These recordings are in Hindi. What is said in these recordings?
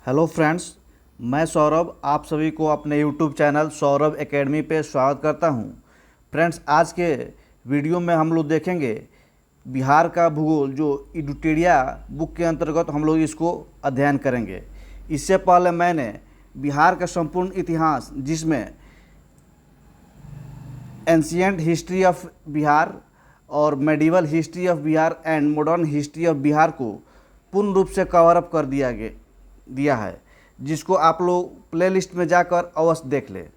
हेलो फ्रेंड्स, मैं सौरभ आप सभी को अपने यूट्यूब चैनल सौरभ एकेडमी पे स्वागत करता हूं। फ्रेंड्स, आज के वीडियो में हम लोग देखेंगे बिहार का भूगोल, जो इडुटेरिया बुक के अंतर्गत हम लोग इसको अध्ययन करेंगे। इससे पहले मैंने बिहार का संपूर्ण इतिहास, जिसमें एंशियंट हिस्ट्री ऑफ बिहार और medieval history of Bihar and modern history of Bihar को पूर्ण रूप से कवर अप कर दिया है, जिसको आप लोग प्लेलिस्ट में जाकर अवश्य देख लें।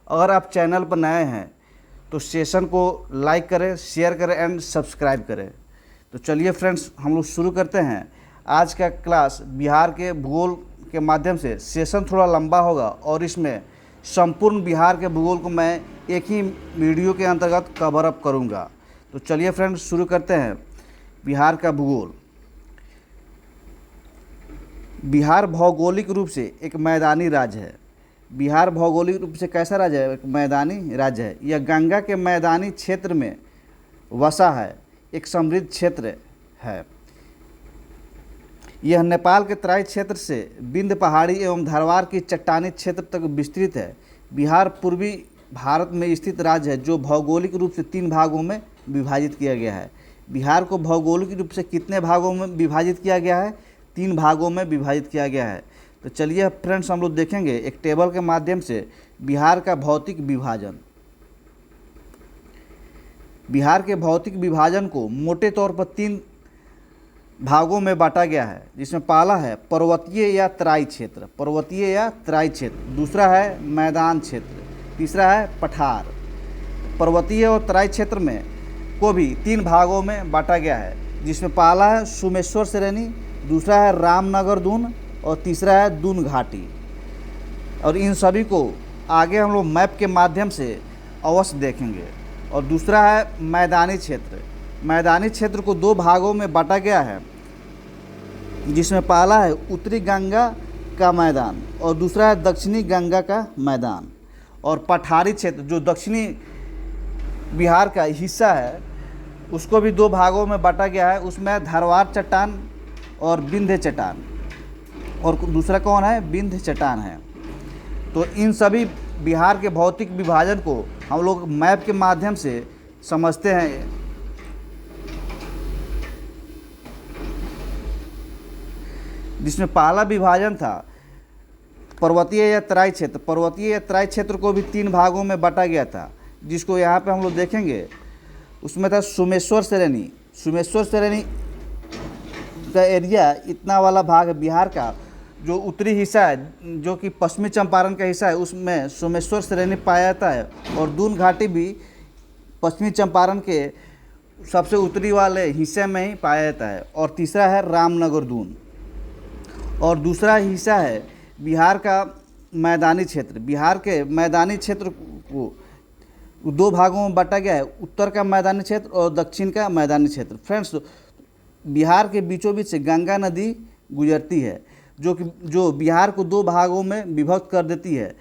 अगर आप चैनल पर नए हैं तो सेशन को लाइक करें, शेयर करें एंड सब्सक्राइब करें। तो चलिए फ्रेंड्स, हम लोग शुरू करते हैं आज का क्लास। बिहार के भूगोल के माध्यम से सेशन थोड़ा लंबा होगा और इसमें संपूर्ण बिहार के भूगोल को मैं एक ही वीडियो के अंतर्गत कवर अप करूँगा। तो चलिए फ्रेंड्स, शुरू करते हैं बिहार का भूगोल। बिहार भौगोलिक रूप से एक मैदानी राज्य है। बिहार भौगोलिक रूप से कैसा राज्य है? एक मैदानी राज्य है। यह गंगा के मैदानी क्षेत्र में वसा है, एक समृद्ध क्षेत्र है। यह नेपाल के तराई क्षेत्र से विंध्य पहाड़ी एवं धरवार की चट्टानी क्षेत्र तक विस्तृत है। बिहार पूर्वी भारत में स्थित राज्य है, जो भौगोलिक रूप से 3 भागों में विभाजित किया गया है। बिहार को भौगोलिक रूप से कितने भागों में विभाजित किया गया है? 3 भागों में विभाजित किया गया है। तो चलिए फ्रेंड्स, हम लोग देखेंगे एक टेबल के माध्यम से बिहार का भौतिक विभाजन। बिहार के भौतिक विभाजन को मोटे तौर पर 3 भागों में बांटा गया है, जिसमें पहला है पर्वतीय या तराई क्षेत्र, पर्वतीय या तराई क्षेत्र। दूसरा है मैदान क्षेत्र। तीसरा है पठार। पर्वतीय और तराई क्षेत्र में को भी 3 भागों में बांटा गया है, जिसमें पहला है सोमेश्वर श्रेणी, दूसरा है रामनगर दून और तीसरा है दून घाटी। और इन सभी को आगे हम लोग मैप के माध्यम से अवश्य देखेंगे। और दूसरा है मैदानी क्षेत्र। मैदानी क्षेत्र को 2 भागों में बांटा गया है, जिसमें पहला है उत्तरी गंगा का मैदान और दूसरा है दक्षिणी गंगा का मैदान। और पठारी क्षेत्र, जो दक्षिणी बिहार का हिस्सा है, उसको भी 2 भागों में बांटा गया है। उसमें धरवार चट्टान और विंध्य चट्टान, और दूसरा कौन है? विंध्य चट्टान है। तो इन सभी बिहार के भौतिक विभाजन को हम लोग मैप के माध्यम से समझते हैं। जिसमें पहला विभाजन था पर्वतीय या तराई क्षेत्र। पर्वतीय या तराई क्षेत्र को भी 3 भागों में बांटा गया था, जिसको यहाँ पे हम लोग देखेंगे। उसमें था सोमेश्वर श्रेणी। सोमेश्वर श्रेणी का एरिया, इतना वाला भाग है बिहार का, जो उत्तरी हिस्सा है, जो कि पश्चिमी चंपारण का हिस्सा है, उसमें सोमेश्वर श्रेणी पाया जाता है। और दून घाटी भी पश्चिमी चंपारण के सबसे उत्तरी वाले हिस्से में ही पाया जाता है। और तीसरा है रामनगर दून। और दूसरा हिस्सा है बिहार का मैदानी क्षेत्र। बिहार के मैदानी क्षेत्र को 2 भागों में बांटा गया है, उत्तर का मैदानी क्षेत्र और दक्षिण का मैदानी क्षेत्र। फ्रेंड्स, बिहार के बीचों बीच से गंगा नदी गुजरती है, जो बिहार को 2 भागों में विभक्त कर देती है।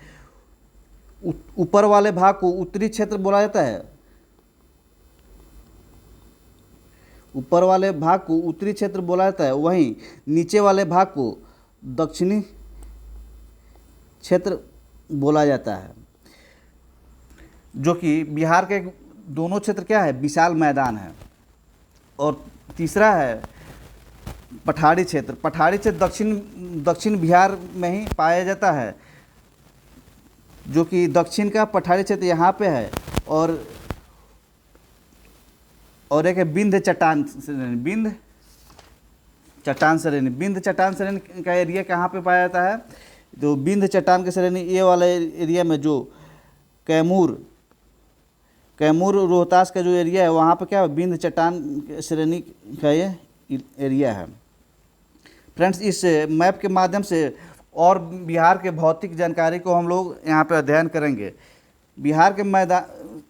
ऊपर वाले भाग को उत्तरी क्षेत्र बोला जाता है। ऊपर वाले भाग को उत्तरी क्षेत्र बोला जाता है, वहीं नीचे वाले भाग को दक्षिणी क्षेत्र बोला जाता है। जो कि बिहार के दोनों क्षेत्र क्या है? विशाल मैदान है। और तीसरा है पठारी क्षेत्र। पठारी क्षेत्र दक्षिण बिहार में ही पाया जाता है, जो कि दक्षिण का पठारी क्षेत्र यहाँ पे है। और एक है विंध्य चट्टान श्रेणी। विंध्य चट्टान श्रेणी। विंध्य चट्टान श्रेणी का एरिया कहाँ पे पाया जाता है? तो विंध्य चट्टान की श्रेणी ये वाले एरिया में, जो कैमूर रोहतास का जो एरिया है, वहाँ पे क्या है? विंध्य चट्टान श्रेणी का ये एरिया है। फ्रेंड्स, इस मैप के माध्यम से और बिहार के भौतिक जानकारी को हम लोग यहाँ पे अध्ययन करेंगे। बिहार के मैदान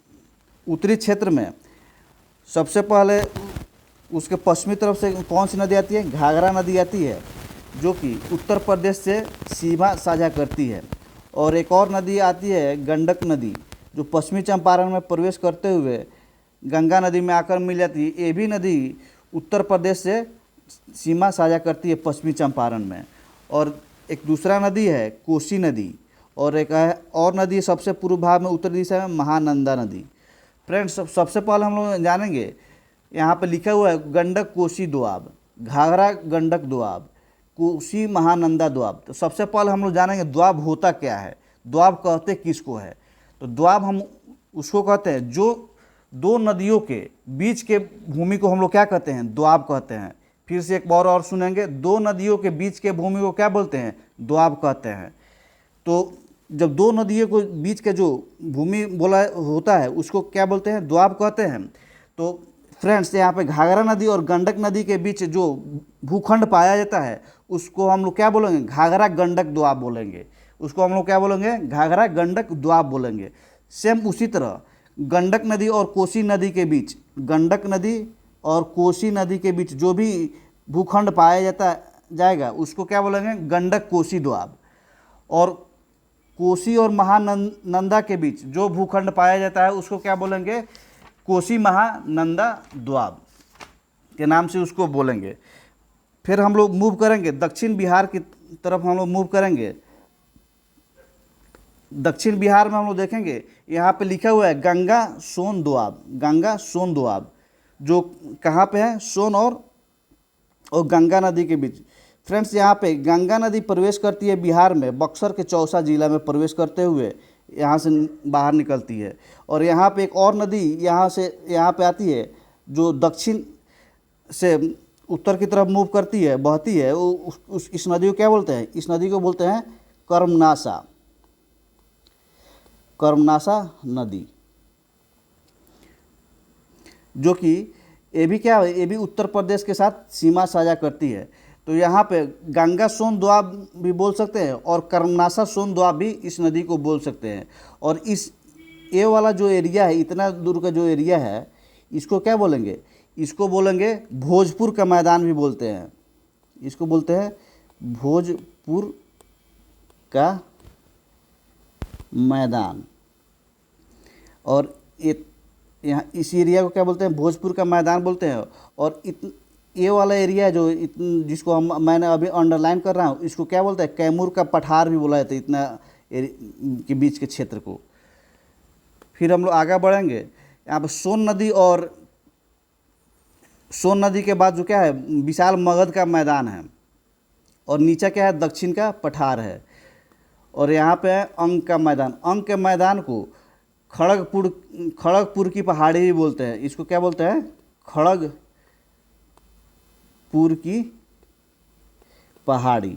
उत्तरी क्षेत्र में सबसे पहले उसके पश्चिमी तरफ से कौन सी नदी आती है? घाघरा नदी आती है, जो कि उत्तर प्रदेश से सीमा साझा करती है। और एक और नदी आती है गंडक नदी, जो पश्चिमी चंपारण में प्रवेश करते हुए गंगा नदी में आकर मिल जाती है। ये भी नदी उत्तर प्रदेश से सीमा साझा करती है पश्चिमी चंपारण में। और एक दूसरा नदी है कोसी नदी, और एक है और नदी सबसे पूर्व भाग में उत्तर दिशा में महानंदा नदी। फ्रेंड्स सबसे पहले हम लोग जानेंगे, यहाँ पे लिखा हुआ है गंडक कोसी दोआब, घाघरा गंडक दोआब, कोसी महानंदा दोआब। तो सबसे पहले हम लोग जानेंगे दोआब होता क्या है, दोआब कहते किसको है। तो दोआब हम उसको कहते हैं जो दो नदियों के बीच के भूमि को हम लोग क्या कहते हैं, दोआब कहते हैं। फिर से एक बार और सुनेंगे, दो नदियों के बीच के भूमि को क्या बोलते हैं, दोआब कहते हैं। तो जब दो नदियों के बीच के जो भूमि बोला होता है उसको क्या बोलते हैं, दोआब कहते हैं। तो फ्रेंड्स यहाँ पे घाघरा नदी और गंडक नदी के बीच जो भूखंड पाया जाता है उसको हम लोग क्या बोलेंगे, घाघरा गंडक दोआब बोलेंगे। उसको हम लोग क्या बोलेंगे, घाघरा गंडक दोआब बोलेंगे। सेम उसी तरह गंडक नदी और कोसी नदी के बीच, गंडक नदी और कोसी नदी के बीच जो भी भूखंड पाया जाएगा उसको क्या बोलेंगे, गंडक कोसी दोआब। और कोसी और महानंदा के बीच जो भूखंड पाया जाता है उसको क्या बोलेंगे, कोसी महानंदा दोआब के नाम से उसको बोलेंगे। फिर हम लोग मूव करेंगे दक्षिण बिहार की तरफ, हम लोग मूव करेंगे। दक्षिण बिहार में हम लोग देखेंगे यहाँ पे लिखा हुआ है गंगा सोन दोआब, गंगा सोन दोआब, जो कहाँ पे है, सोन और गंगा नदी के बीच। फ्रेंड्स यहाँ पे गंगा नदी प्रवेश करती है बिहार में, बक्सर के चौसा जिला में प्रवेश करते हुए यहाँ से बाहर निकलती है। और यहाँ पे एक और नदी यहाँ पे आती है जो दक्षिण से उत्तर की तरफ मूव करती है, बहती है। इस नदी को क्या बोलते हैं, इस नदी को बोलते हैं कर्मनासा, कर्मनासा नदी, जो कि ये भी क्या है, ये भी उत्तर प्रदेश के साथ सीमा साझा करती है। तो यहाँ पे गंगा सोन दोआब भी बोल सकते हैं और कर्मनासा सोन दोआब भी इस नदी को बोल सकते हैं। और इस ये वाला जो एरिया है, इतना दूर का जो एरिया है, इसको क्या बोलेंगे, इसको बोलेंगे भोजपुर का मैदान भी बोलते हैं। इसको बोलते हैं भोजपुर का मैदान। और यहाँ इस एरिया को क्या बोलते हैं, भोजपुर का मैदान बोलते हैं। और ये वाला एरिया जो जिसको मैंने अभी अंडरलाइन कर रहा हूँ, इसको क्या बोलते हैं, कैमूर का पठार भी बोला जाता है इतना के बीच के क्षेत्र को। फिर हम लोग आगे बढ़ेंगे, यहाँ पर सोन नदी, और सोन नदी के बाद जो क्या है, विशाल मगध का मैदान है, और नीचे क्या है, दक्षिण का पठार है। और यहाँ पे है अंग का मैदान। अंग के मैदान को खड़गपुर की पहाड़ी भी बोलते हैं। इसको क्या बोलते हैं, खड़गपुर की पहाड़ी,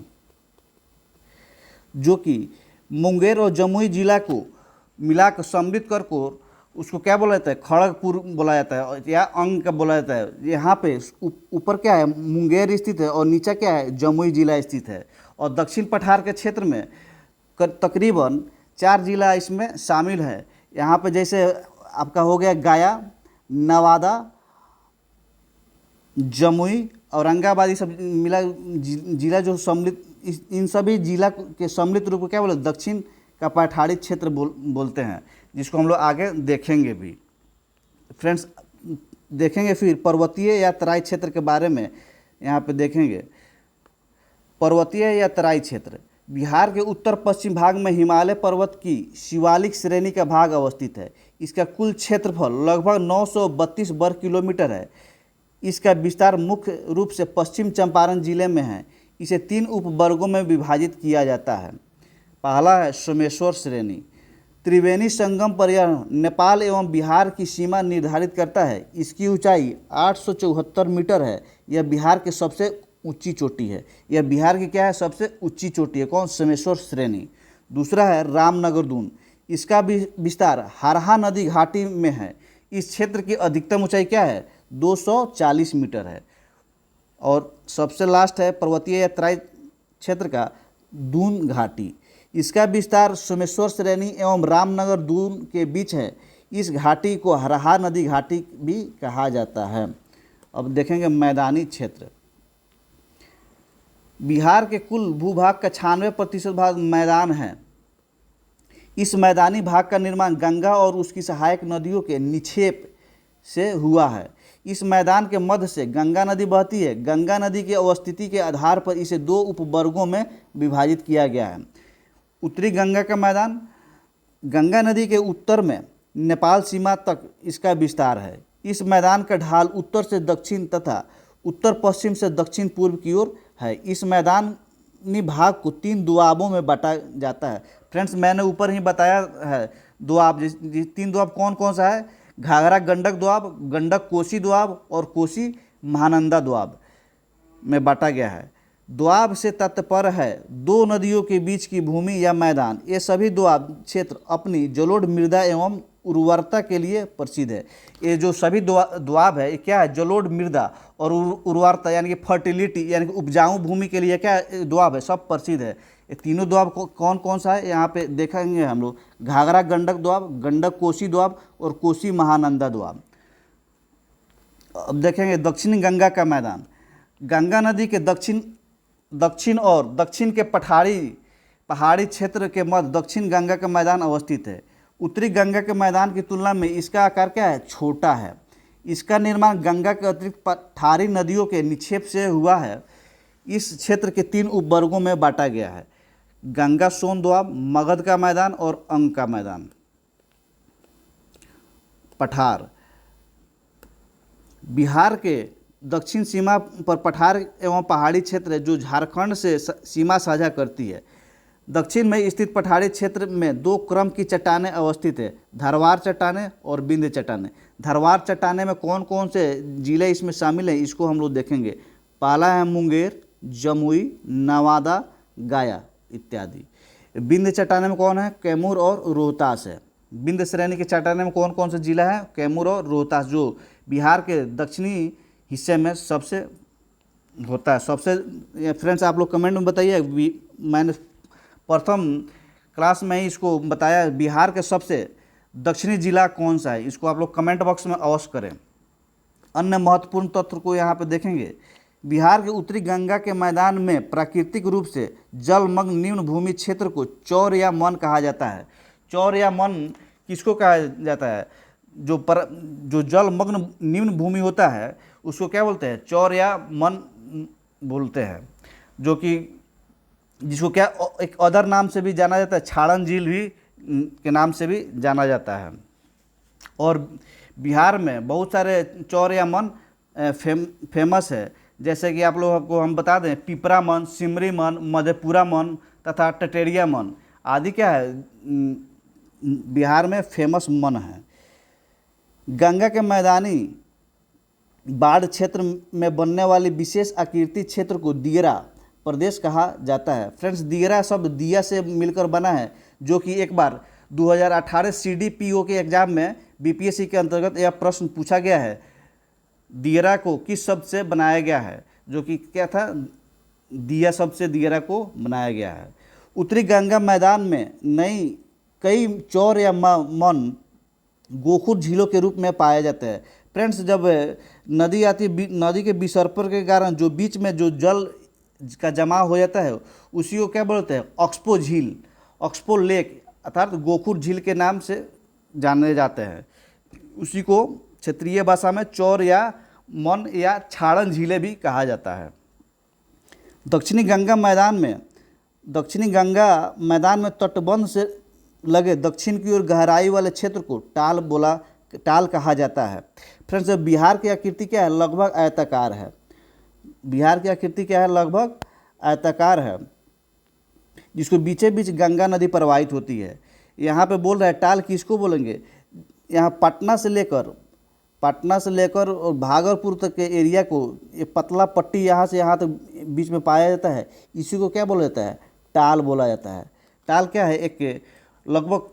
जो कि मुंगेर और जमुई जिला को मिलाकर सम्मिलित कर को उसको क्या बोला जाता है, खड़गपुर बोला जाता है या अंग का बोला जाता है। यहाँ पे ऊपर क्या है, मुंगेर स्थित है, और नीचे क्या है, जमुई जिला स्थित है। और दक्षिण पठार के क्षेत्र में तकरीबन 4 जिला इसमें शामिल है। यहाँ पे जैसे आपका हो गया गया, नवादा, जमुई, औरंगाबाद, ये सब मिला जिला जो सम्मिलित, इन सभी जिला के सम्मिलित रूप को क्या बोले, दक्षिण का पठारी क्षेत्र बोलते हैं, जिसको हम लोग आगे देखेंगे भी। फ्रेंड्स देखेंगे फिर पर्वतीय या तराई क्षेत्र के बारे में यहाँ पे देखेंगे। पर्वतीय या तराई क्षेत्र बिहार के उत्तर पश्चिम भाग में हिमालय पर्वत की शिवालिक श्रेणी का भाग अवस्थित है। इसका कुल क्षेत्रफल लगभग 932 वर्ग किलोमीटर है। इसका विस्तार मुख्य रूप से पश्चिम चंपारण जिले में है। इसे 3 उपवर्गों में विभाजित किया जाता है। पहला है सोमेश्वर श्रेणी। त्रिवेणी संगम पर यह नेपाल एवं बिहार की सीमा निर्धारित करता है। इसकी ऊंचाई 874 मीटर है। यह बिहार के सबसे ऊंची चोटी है। यह बिहार की क्या है, सबसे ऊंची चोटी है। कौन, सोमेश्वर श्रेणी। दूसरा है रामनगर दून। इसका विस्तार हरहा नदी घाटी में है। इस क्षेत्र की अधिकतम ऊंचाई क्या है, 240 मीटर है। और सबसे लास्ट है पर्वतीय या तराई क्षेत्र का दून घाटी। इसका विस्तार सोमेश्वर श्रेणी एवं रामनगर दून के बीच है। इस घाटी को हरहा नदी घाटी भी कहा जाता है। अब देखेंगे मैदानी क्षेत्र। बिहार के कुल भूभाग का 96% भाग मैदान है। इस मैदानी भाग का निर्माण गंगा और उसकी सहायक नदियों के निक्षेप से हुआ है। इस मैदान के मध्य से गंगा नदी बहती है। गंगा नदी की अवस्थिति के आधार पर इसे दो उपवर्गों में विभाजित किया गया है। उत्तरी गंगा का मैदान, गंगा नदी के उत्तर में नेपाल सीमा तक इसका विस्तार है। इस मैदान का ढाल उत्तर से दक्षिण तथा उत्तर पश्चिम से दक्षिण पूर्व की ओर है। इस मैदानी भाग को 3 दोआबों में बांटा जाता है। फ्रेंड्स, मैंने ऊपर ही बताया है दोआब, 3 दोआब कौन कौन सा है? घाघरा गंडक दोआब, गंडक कोसी दोआब और कोसी महानंदा दोआब में बांटा गया है। दोआब से तात्पर्य है 2 नदियों के बीच की भूमि या मैदान। ये सभी दोआब क्षेत्र अपनी जलोढ़ मृदा एवं उर्वरता के लिए प्रसिद्ध है। ये जो सभी दोआब है, ये क्या है? जलोढ़ मृदा और उर्वरता यानी कि फर्टिलिटी यानी कि उपजाऊ भूमि के लिए क्या दोआब है, सब प्रसिद्ध है। ये तीनों दोआब कौन कौन सा है यहाँ पे देखेंगे हम लोग। घाघरा गंडक दोआब, गंडक कोसी दोआब और कोसी महानंदा दोआब। अब देखेंगे दक्षिणी गंगा का मैदान। गंगा नदी के दक्षिण के पहाड़ी क्षेत्र के मध्य दक्षिण गंगा का मैदान अवस्थित है। उत्तरी गंगा के मैदान की तुलना में इसका आकार क्या है? छोटा है। इसका निर्माण गंगा के अतिरिक्त पठारी नदियों के निक्षेप से हुआ है। इस क्षेत्र के 3 उपवर्गों में बांटा गया है: गंगा सोन दोआब, मगध का मैदान और अंग का मैदान। पठार, बिहार के दक्षिण सीमा पर पठार एवं पहाड़ी क्षेत्र है जो झारखंड से सीमा साझा करती है। दक्षिण में स्थित पठारी क्षेत्र में 2 क्रम की चट्टानें अवस्थित है: धरवार चट्टानें और विंध्य चट्टानें। धरवार चट्टानें में कौन कौन से जिले इसमें शामिल हैं, इसको हम लोग देखेंगे। पहला है मुंगेर, जमुई, नवादा, गया इत्यादि। विंध्य चट्टानें में कौन है? कैमूर और रोहतास है। विंध्य श्रेणी के चट्टानें में कौन कौन से जिला है? कैमूर और रोहतास, जो बिहार के दक्षिणी हिस्से में सबसे होता है। सबसे फ्रेंड्स आप लोग कमेंट में बताइए। मैंने प्रथम क्लास में ही इसको बताया, बिहार के सबसे दक्षिणी जिला कौन सा है, इसको आप लोग कमेंट बॉक्स में अवश्य करें। अन्य महत्वपूर्ण तत्व को यहाँ पे देखेंगे। बिहार के उत्तरी गंगा के मैदान में प्राकृतिक रूप से जलमग्न निम्न भूमि क्षेत्र को चौर या मन कहा जाता है। चौर या मन किसको कहा जाता है? जो जलमग्न निम्न भूमि होता है उसको क्या बोलते हैं? चौर या मन बोलते हैं, जो कि जिसको क्या एक अदर नाम से भी जाना जाता है, छाड़न झील भी के नाम से भी जाना जाता है। और बिहार में बहुत सारे चौर या मन फेमस है, जैसे कि आप लोगों को हम बता दें, पिपरा मन, सिमरी मन, मधेपुरा मन तथा टटेरिया मन आदि क्या है बिहार में फेमस मन है। गंगा के मैदानी बाढ़ क्षेत्र में बनने वाली विशेष आकृति क्षेत्र को दियरा प्रदेश कहा जाता है। फ्रेंड्स, दियरा शब्द दिया से मिलकर बना है, जो कि एक बार 2018 CDPO के एग्जाम में BPSC के अंतर्गत यह प्रश्न पूछा गया है, दियरा को किस शब्द से बनाया गया है, जो कि क्या था? दिया शब्द से दियरा को बनाया गया है। उत्तरी गंगा मैदान में कई चौर या मन गोखुर झीलों के रूप में पाए जाते हैं। फ्रेंड्स, जब नदी आती है, नदी के विसर्पण के कारण जो बीच में जो जल का जमा हो जाता है उसी को क्या बोलते हैं? ऑक्सपो झील, ऑक्सपो लेक अर्थात गोखुर झील के नाम से जाने जाते हैं। उसी को क्षेत्रीय भाषा में चौर या मन या छाड़न झीलें भी कहा जाता है। दक्षिणी गंगा मैदान में तटबंध से लगे दक्षिण की ओर गहराई वाले क्षेत्र को टाल कहा जाता है। फ्रेंड्स, बिहार की आकृति क्या है? लगभग आयताकार है। बिहार की आकृति क्या है? लगभग आयताकार है, जिसको बीचे बीच गंगा नदी प्रवाहित होती है। यहाँ पे बोल रहा है टाल किसको बोलेंगे? यहाँ पटना से लेकर और भागलपुर तक के एरिया को ये पतला पट्टी यहाँ से यहाँ तक बीच में पाया जाता है, इसी को क्या बोला जाता है? टाल बोला जाता है। टाल क्या है? एक लगभग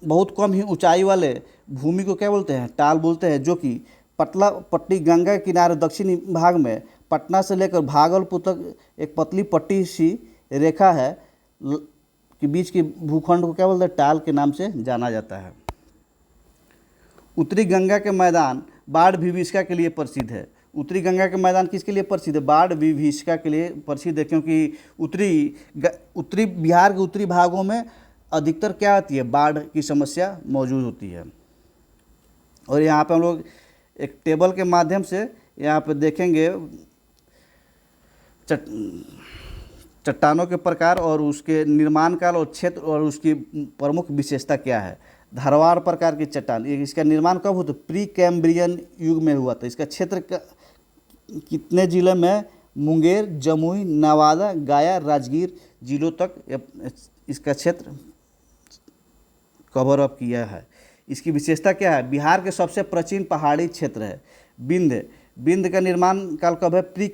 बहुत कम ही ऊंचाई वाले भूमि को क्या बोलते हैं? टाल बोलते हैं, जो कि पतला पट्टी गंगा के किनारे दक्षिणी भाग में पटना से लेकर भागलपुर तक एक पतली पट्टी सी रेखा है कि बीच के भूखंड को क्या बोलते हैं? टाल के नाम से जाना जाता है। उत्तरी गंगा के मैदान बाढ़ विभीषिका के लिए प्रसिद्ध है। उत्तरी गंगा के मैदान किसके लिए प्रसिद्ध है? बाढ़ विभीषिका के लिए प्रसिद्ध है, क्योंकि उत्तरी बिहार के उत्तरी भागों में अधिकतर क्या होती है? बाढ़ की समस्या मौजूद होती है। और यहाँ पे हम लोग एक टेबल के माध्यम से यहाँ पे देखेंगे चट्टानों के प्रकार और उसके निर्माण काल और क्षेत्र और उसकी प्रमुख विशेषता क्या है। धारवाड़ प्रकार की चट्टान, इसका निर्माण कब हुआ? तो प्री कैम्ब्रियन युग में हुआ था। इसका क्षेत्र कितने जिले में? मुंगेर, जमुई, नवादा, गया, राजगीर जिलों तक इसका क्षेत्र कवर अप किया है। इसकी विशेषता क्या है? बिहार के सबसे प्राचीन पहाड़ी क्षेत्र है विंध्य। विंध्य का निर्माण काल कब है? प्री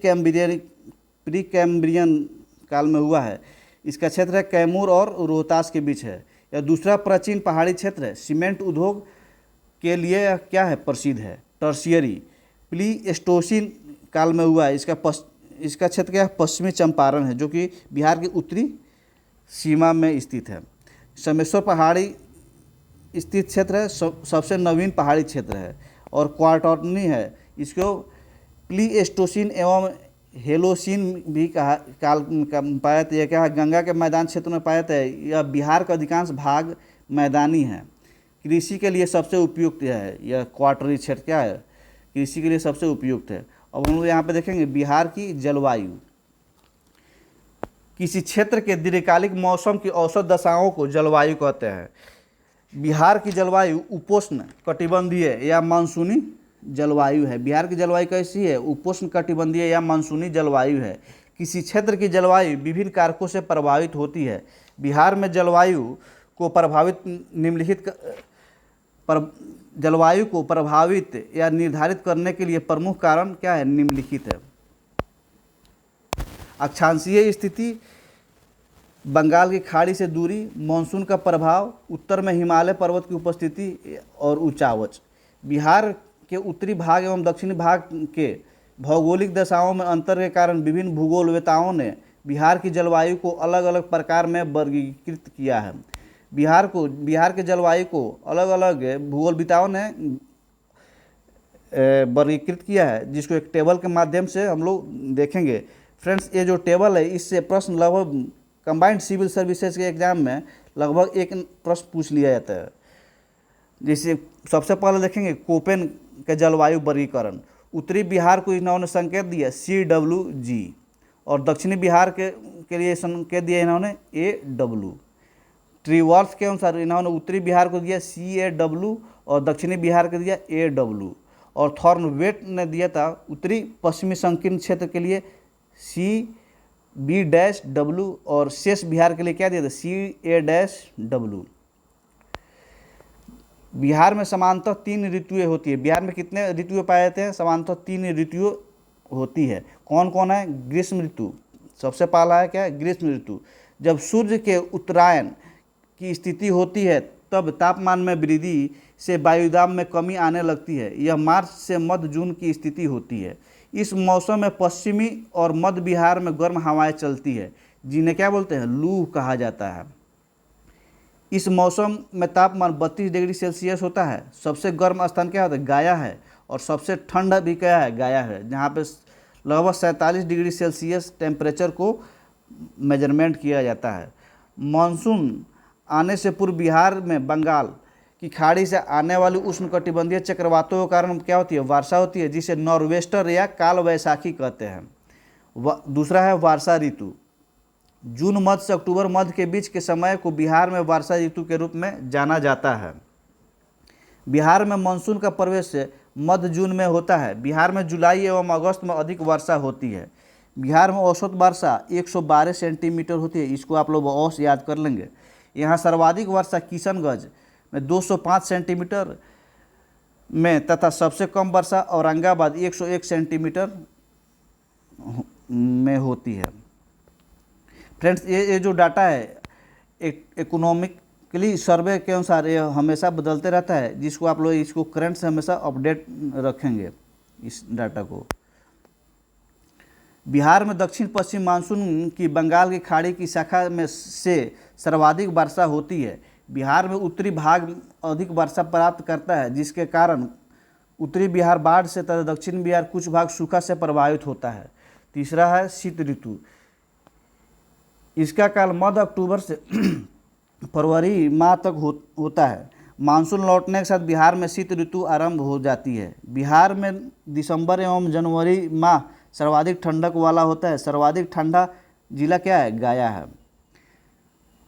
कैम्ब्रियन काल में हुआ है। इसका क्षेत्र है कैमूर और रोहतास के बीच है। यह दूसरा प्राचीन पहाड़ी क्षेत्र है। सीमेंट उद्योग के लिए यह क्या है? प्रसिद्ध है। टर्शियरी प्लीस्टोसीन काल में हुआ है। इसका क्षेत्र क्या है? पश्चिमी चंपारण है, जो कि बिहार की उत्तरी सीमा में स्थित है। समेश्वर पहाड़ी स्थित क्षेत्र है, सबसे नवीन पहाड़ी क्षेत्र है। और क्वार्टरनी है, इसको प्लीस्टोसीन एवं हेलोसीन भी कहा काल पाया जाता है। क्या है? गंगा के मैदान क्षेत्र में पाया जाता है। यह बिहार का अधिकांश भाग मैदानी है। कृषि के लिए सबसे उपयुक्त है। यह क्वार्टरी क्षेत्र क्या है? कृषि के लिए सबसे उपयुक्त है। अब हम लोग यहाँ पे देखेंगे बिहार की जलवायु। किसी क्षेत्र के दीर्घकालिक मौसम की औसत दशाओं को जलवायु कहते हैं। बिहार की जलवायु उपोष्ण कटिबंधीय या मानसूनी जलवायु है। बिहार की जलवायु कैसी है? उपोष्ण कटिबंधीय या मानसूनी जलवायु है। किसी क्षेत्र की जलवायु विभिन्न कारकों से प्रभावित होती है। बिहार में जलवायु को प्रभावित या निर्धारित करने के लिए प्रमुख कारण क्या है? निम्नलिखित है। अक्षांशीय स्थिति, बंगाल की खाड़ी से दूरी, मानसून का प्रभाव, उत्तर में हिमालय पर्वत की उपस्थिति और ऊंचावच। बिहार के उत्तरी भाग एवं दक्षिणी भाग के भौगोलिक दशाओं में अंतर के कारण विभिन्न भूगोलवेताओं ने बिहार की जलवायु को अलग अलग प्रकार में वर्गीकृत किया है। बिहार के जलवायु को अलग अलग भूगोलवेताओं ने वर्गीकृत किया है, जिसको एक टेबल के माध्यम से हम लोग देखेंगे। फ्रेंड्स, ये जो टेबल है, इससे प्रश्न लगभग कंबाइंड सिविल सर्विसेज के एग्जाम में लगभग एक प्रश्न पूछ लिया जाता है। जैसे सबसे पहले देखेंगे कोपेन के जलवायु वर्गीकरण। उत्तरी बिहार को इन्होंने संकेत दिया CWG और दक्षिणी बिहार के लिए संकेत दिया इन्होंने AW। ट्रीवर्थ के अनुसार इन्होंने उत्तरी बिहार को दिया CAW और दक्षिणी बिहार को दिया AW। और थॉर्नवेट ने दिया था उत्तरी पश्चिमी संकीर्ण क्षेत्र के लिए CB-W और शेष बिहार के लिए क्या दिया था? CA-W। बिहार में सामान्यतः 3 ऋतुएं होती है। बिहार में कितने ऋतुएं पाए जाते हैं? सामान्यतः 3 ऋतुएं होती है। कौन कौन है? ग्रीष्म ऋतु सबसे पहला है। क्या है? ग्रीष्म ऋतु। जब सूर्य के उत्तरायण की स्थिति होती है तब तापमान में वृद्धि से वायुदाब में कमी आने लगती है। यह मार्च से मध्य जून की स्थिति होती है। इस मौसम में पश्चिमी और मध्य बिहार में गर्म हवाएं चलती है, जिन्हें क्या बोलते हैं? लू कहा जाता है। इस मौसम में तापमान 32 डिग्री सेल्सियस होता है। सबसे गर्म स्थान क्या होता है? गया है। और सबसे ठंडा भी क्या है? गया है, जहाँ पे लगभग 47 डिग्री सेल्सियस टेम्परेचर को मेजरमेंट किया जाता है। मानसून आने से पूर्व बिहार में बंगाल की खाड़ी से आने वाली उष्णकटिबंधीय चक्रवातों के कारण क्या होती है? वर्षा होती है, जिसे नॉर्वेस्टर या काल वैशाखी कहते हैं। दूसरा है वर्षा ऋतु। जून मध्य से अक्टूबर मध्य के बीच के समय को बिहार में वर्षा ऋतु के रूप में जाना जाता है। बिहार में मानसून का प्रवेश मध्य जून में होता है। बिहार में जुलाई एवं अगस्त में अधिक वर्षा होती है। बिहार में औसत वर्षा 112 सेंटीमीटर होती है। इसको आप लोग औसत याद कर लेंगे। यहाँ सर्वाधिक वर्षा किशनगंज में 205 सेंटीमीटर में तथा सबसे कम वर्षा औरंगाबाद 101 सेंटीमीटर में होती है। फ्रेंड्स, ये जो डाटा है इकोनॉमिकली सर्वे के अनुसार ये हमेशा बदलते रहता है, जिसको आप लोग इसको करंट से हमेशा अपडेट रखेंगे इस डाटा को। बिहार में दक्षिण पश्चिम मानसून की बंगाल की खाड़ी की शाखा में से सर्वाधिक वर्षा होती है। बिहार में उत्तरी भाग अधिक वर्षा प्राप्त करता है, जिसके कारण उत्तरी बिहार बाढ़ से तथा दक्षिण बिहार कुछ भाग सूखा से प्रभावित होता है। तीसरा है शीत ऋतु। इसका काल मध्य अक्टूबर से फरवरी माह तक होता है। मानसून लौटने के साथ बिहार में शीत ऋतु आरंभ हो जाती है। बिहार में दिसंबर एवं जनवरी माह सर्वाधिक ठंडक वाला होता है। सर्वाधिक ठंडा जिला क्या है? गया है।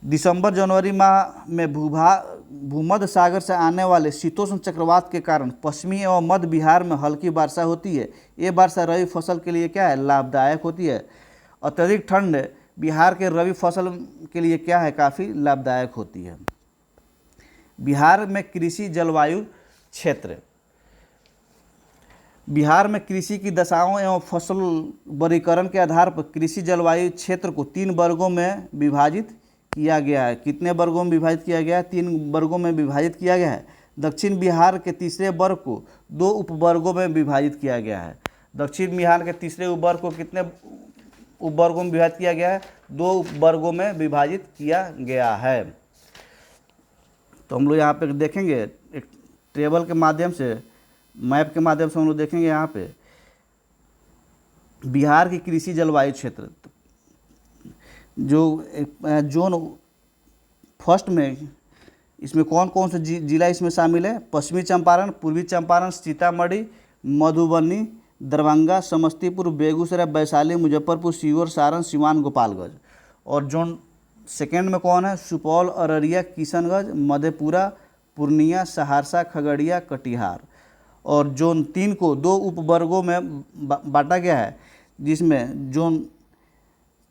दिसंबर जनवरी माह में भूमध्य सागर से आने वाले शीतोष्ण चक्रवात के कारण पश्चिमी एवं मध्य बिहार में हल्की वर्षा होती है। ये वर्षा रबी फसल के लिए क्या है? लाभदायक होती है। अत्यधिक ठंड बिहार के रबी फसल के लिए क्या है? काफ़ी लाभदायक होती है। बिहार में कृषि जलवायु क्षेत्र। बिहार में कृषि की दशाओं एवं फसल वर्गीकरण के आधार पर कृषि जलवायु क्षेत्र को 3 वर्गों में विभाजित किया गया है। कितने वर्गों में विभाजित किया गया है? 3 वर्गों में विभाजित किया गया है। दक्षिण बिहार के तीसरे वर्ग को 2 उपवर्गों में विभाजित किया गया है। दक्षिण बिहार के तीसरे उपवर्ग को कितने उपवर्गों में विभाजित किया गया है? 2 उपवर्गों में विभाजित किया गया है। तो हम लोग यहाँ पे देखेंगे एक टेबल के माध्यम से, मैप के माध्यम से हम लोग देखेंगे यहाँ पे बिहार की कृषि जलवायु क्षेत्र। जो जोन फर्स्ट में इसमें कौन कौन से जिला इसमें शामिल है? पश्चिमी चंपारण, पूर्वी चंपारण, सीतामढ़ी, मधुबनी, दरभंगा, समस्तीपुर, बेगूसराय, वैशाली, मुजफ्फरपुर, सीहोर, सारण, सिवान, गोपालगंज। और जोन सेकेंड में कौन है? सुपौल, अररिया, किशनगंज, मधेपुरा, पूर्णिया, सहरसा, खगड़िया, कटिहार। और जोन 3 को 2 उपवर्गों में बांटा गया है, जिसमें जोन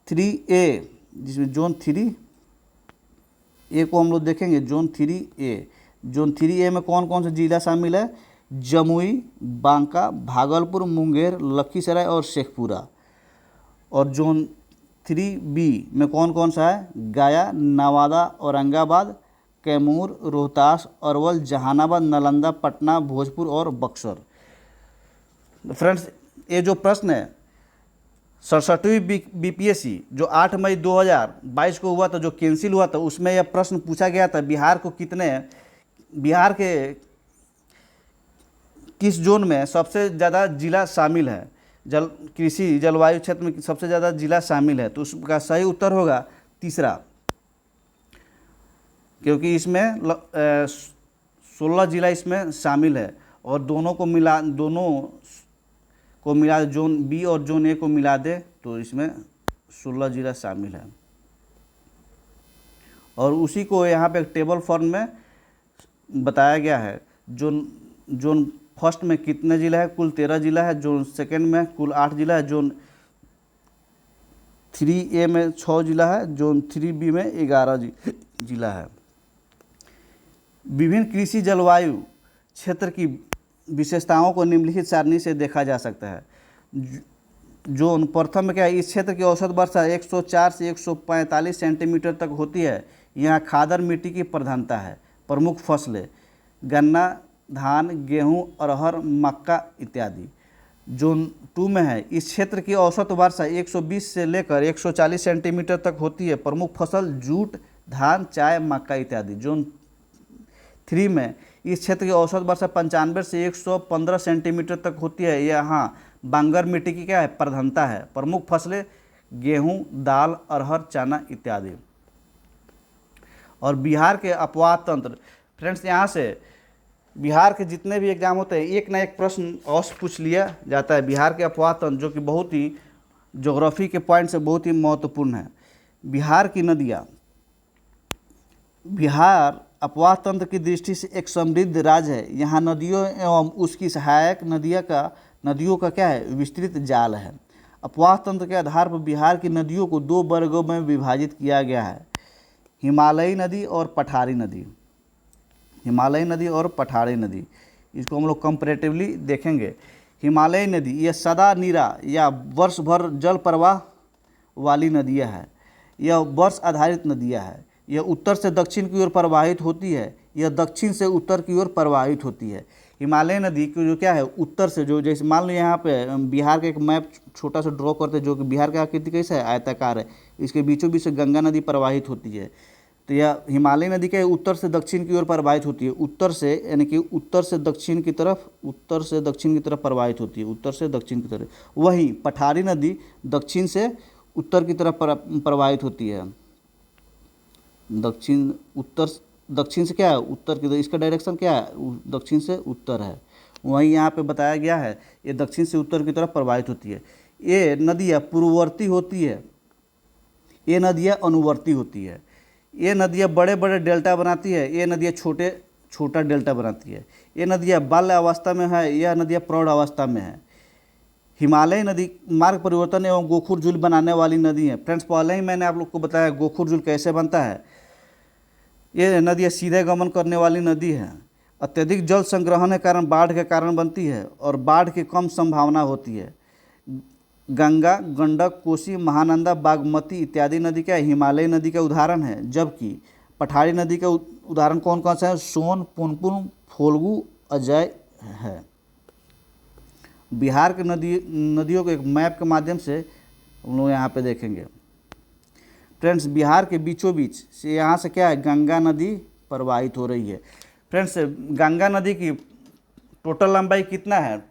3A, जिसमें जोन 3A को हम लोग देखेंगे। जोन 3A में कौन कौन से जिला शामिल है? जमुई, बांका, भागलपुर, मुंगेर, लखीसराय और शेखपुरा। और जोन 3B में कौन कौन सा है? गया, नवादा, औरंगाबाद, कैमूर, रोहतास, अरवल, जहानाबाद, नालंदा, पटना, भोजपुर और बक्सर। फ्रेंड्स, ये जो प्रश्न है 67वीं BPSC जो 8 मई 2022 को हुआ था, जो कैंसिल हुआ था, उसमें यह प्रश्न पूछा गया था बिहार के किस जोन में सबसे ज़्यादा जिला शामिल है? कृषि जलवायु क्षेत्र में सबसे ज़्यादा जिला शामिल है। तो उसका सही उत्तर होगा तीसरा, क्योंकि इसमें 16 जिला इसमें शामिल है। और दोनों को मिला जोन B और जोन A को मिला दे तो इसमें 16 जिला शामिल है। और उसी को यहाँ पे एक टेबल फॉर्म में बताया गया है। जोन फर्स्ट में कितने जिला है? कुल 13 जिला है। जोन सेकेंड में कुल 8 जिला है। जोन 3A में 6 जिला है। जोन 3B में 11 जिला है। विभिन्न कृषि जलवायु क्षेत्र की विशेषताओं को निम्नलिखित सारणी से देखा जा सकता है। जोन प्रथम में क्या है? इस क्षेत्र की औसत वर्षा 104 से 145 सेंटीमीटर तक होती है। यहाँ खादर मिट्टी की प्रधानता है। प्रमुख फसलें गन्ना, धान, गेहूं, अरहर, मक्का इत्यादि। जोन 2 में है, इस क्षेत्र की औसत वर्षा 120 से लेकर 140 सेंटीमीटर तक होती है। प्रमुख फसल जूट, धान, चाय, मक्का इत्यादि। जोन 3 में इस क्षेत्र की औसत वर्षा 95 से 115 सेंटीमीटर तक होती है। यहाँ बांगर मिट्टी की क्या है? प्रधानता है। प्रमुख फसलें गेहूं, दाल, अरहर, चना इत्यादि। और बिहार के अपवाह तंत्र। फ्रेंड्स, यहाँ से बिहार के जितने भी एग्जाम होते हैं एक ना एक प्रश्न अवश्य पूछ लिया जाता है। बिहार के अपवाह तंत्र, जो कि बहुत ही ज्योग्राफी के पॉइंट से बहुत ही महत्वपूर्ण है। बिहार की नदियाँ। बिहार अपवाह तंत्र की दृष्टि से एक समृद्ध राज्य है। यहाँ नदियों एवं उसकी सहायक नदियों का क्या है? विस्तृत जाल है। अपवाह तंत्र के आधार पर बिहार की नदियों को 2 वर्गों में विभाजित किया गया है, हिमालयी नदी और पठारी नदी। हिमालयी नदी और पठारी नदी, इसको हम लोग कंपैरेटिवली देखेंगे। हिमालयी नदी यह सदा नीरा या वर्ष भर जल प्रवाह वाली नदियाँ है। यह वर्ष आधारित नदियाँ है। यह उत्तर से दक्षिण की ओर प्रवाहित होती है। यह दक्षिण से उत्तर की ओर प्रवाहित होती है। हिमालय नदी की जो क्या है, उत्तर से जो, जैसे मान लो यहाँ पे बिहार का एक मैप छोटा सा ड्रॉ करते हैं, जो कि बिहार का आकृति कैसा है? आयताकार है। इसके बीचों बीच से गंगा नदी प्रवाहित होती है। तो यह हिमालय नदी के उत्तर से दक्षिण की ओर प्रवाहित होती है। उत्तर से, यानी कि उत्तर से दक्षिण की तरफ प्रवाहित होती है। उत्तर से दक्षिण की तरफ। वहीं पठारी नदी दक्षिण से उत्तर की तरफ प्रवाहित होती है। दक्षिण से क्या है, उत्तर की तरफ, इसका डायरेक्शन क्या है, दक्षिण से उत्तर है। वहीं यहाँ पे बताया गया है ये दक्षिण से उत्तर की तरफ प्रवाहित होती है। ये नदियाँ पूर्ववर्ती होती है, ये नदियाँ अनुवर्ती होती है। ये नदियाँ बड़े बड़े डेल्टा बनाती है, ये नदियाँ छोटा डेल्टा बनाती है। ये नदियाँ बाल्य अवस्था में है, यह नदियाँ प्रौढ़ अवस्था में है। हिमालय नदी मार्ग परिवर्तन एवं गोखुर झील बनाने वाली नदी है। फ्रेंड्स, पहले ही मैंने आप लोग को बताया गोखुर झील कैसे बनता है। ये नदियाँ सीधे गमन करने वाली नदी है। अत्यधिक जल संग्रहण के कारण बाढ़ के कारण बनती है और बाढ़ की कम संभावना होती है। गंगा, गंडक, कोसी, महानंदा, बागमती इत्यादि नदी क्या हिमालय नदी का उदाहरण है, जबकि पठारी नदी का उदाहरण कौन कौन सा है, सोन, पुनपुन, फोल्गु, अजय है। बिहार के नदियों को एक मैप के माध्यम से हम लोग यहाँ पे देखेंगे। फ्रेंड्स, बिहार के बीचों बीच से यहाँ से क्या है, गंगा नदी प्रवाहित हो रही है। फ्रेंड्स, गंगा नदी की टोटल लंबाई कितना है,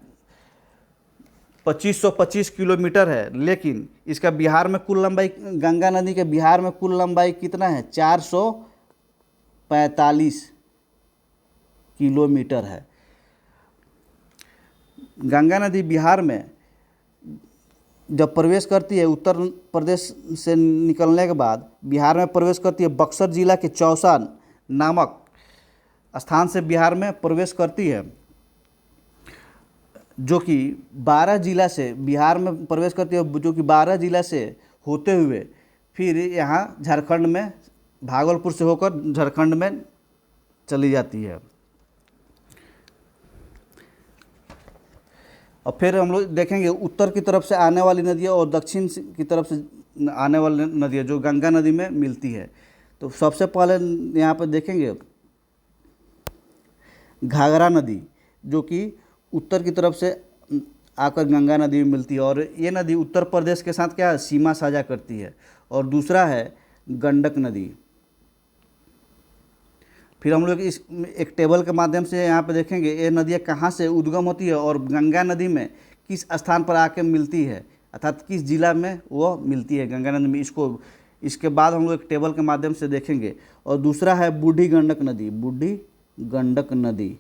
2525 किलोमीटर है, लेकिन इसका बिहार में कुल लंबाई, गंगा नदी के बिहार में कुल लंबाई कितना है, 445 किलोमीटर है। गंगा नदी बिहार में जब प्रवेश करती है, उत्तर प्रदेश से निकलने के बाद बिहार में प्रवेश करती है, बक्सर जिला के चौसा नामक स्थान से बिहार में प्रवेश करती है, जो कि 12 जिला से बिहार में प्रवेश करती है, जो कि 12 जिला से होते हुए फिर यहाँ झारखंड में, भागलपुर से होकर झारखंड में चली जाती है। और फिर हम लोग देखेंगे उत्तर की तरफ से आने वाली नदियाँ और दक्षिण की तरफ से आने वाली नदियाँ जो गंगा नदी में मिलती है। तो सबसे पहले यहाँ पर देखेंगे घाघरा नदी, जो कि उत्तर की तरफ से आकर गंगा नदी में मिलती है और ये नदी उत्तर प्रदेश के साथ क्या सीमा साझा करती है। और दूसरा है गंडक नदी। फिर हम लोग इस एक टेबल के माध्यम से यहाँ पे देखेंगे ये नदियाँ कहाँ से उद्गम होती है और गंगा नदी में किस स्थान पर आके मिलती है, अर्थात किस जिला में वो मिलती है गंगा नदी में। इसके बाद हम लोग एक टेबल के माध्यम से देखेंगे। और दूसरा है बूढ़ी गंडक नदी, बूढ़ी गंडक नदी।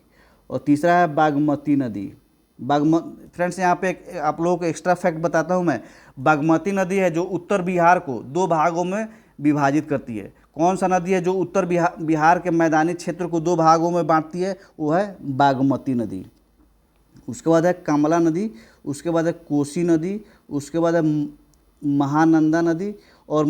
और तीसरा है बागमती नदी। फ्रेंड्स, यहाँ पे आप लोगों को एक्स्ट्रा फैक्ट बताता हूँ मैं। बागमती नदी है जो उत्तर बिहार को 2 भागों में विभाजित करती है। कौन सा नदी है जो उत्तर बिहार के मैदानी क्षेत्र को 2 भागों में बांटती है, वो है बागमती नदी। उसके बाद है कमला नदी, उसके बाद है कोसी नदी, उसके बाद है महानंदा नदी। और